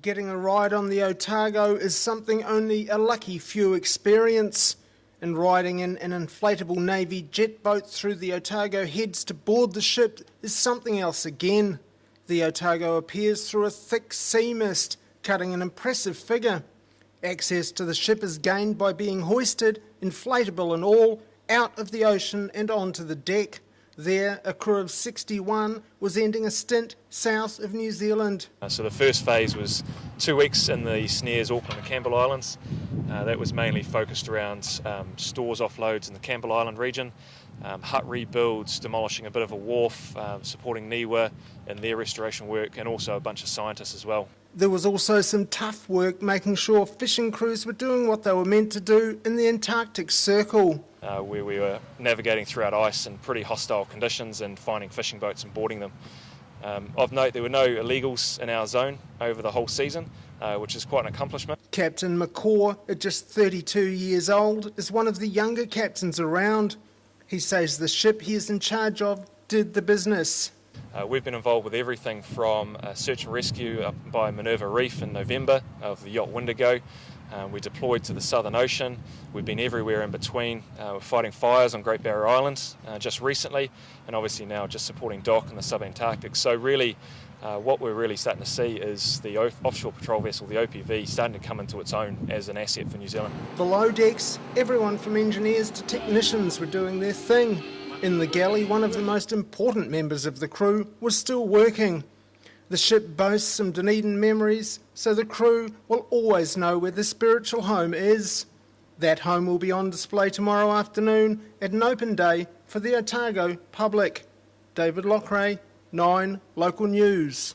Getting a ride on the Otago is something only a lucky few experience, and riding in an inflatable Navy jet boat through the Otago heads to board the ship is something else again. The Otago appears through a thick sea mist, cutting an impressive figure. Access to the ship is gained by being hoisted, inflatable and all, out of the ocean and onto the deck. There, a crew of 61 was ending a stint south of New Zealand. So the first phase was 2 weeks in the Snares, Auckland and Campbell Islands. That was mainly focused around stores offloads in the Campbell Island region, hut rebuilds, demolishing a bit of a wharf, supporting NIWA in their restoration work, and also a bunch of scientists as well. There was also some tough work making sure fishing crews were doing what they were meant to do in the Antarctic Circle. Where we were navigating throughout ice in pretty hostile conditions and finding fishing boats and boarding them. Of note, there were no illegals in our zone over the whole season, which is quite an accomplishment. Captain McCaw, at just 32 years old, is one of the younger captains around. He says the ship he is in charge of did the business. We've been involved with everything from search and rescue up by Minerva Reef in November of the yacht Wendigo. We deployed to the Southern Ocean. We've been everywhere in between. We're fighting fires on Great Barrier Island just recently, and obviously now just supporting DOC in the subantarctic. So really, what we're really starting to see is the offshore patrol vessel, the OPV, starting to come into its own as an asset for New Zealand. Below decks, everyone from engineers to technicians were doing their thing. In the galley, one of the most important members of the crew was still working. The ship boasts some Dunedin memories, so the crew will always know where the spiritual home is. That home will be on display tomorrow afternoon at an open day for the Otago public. David Lockray, 9 Local News.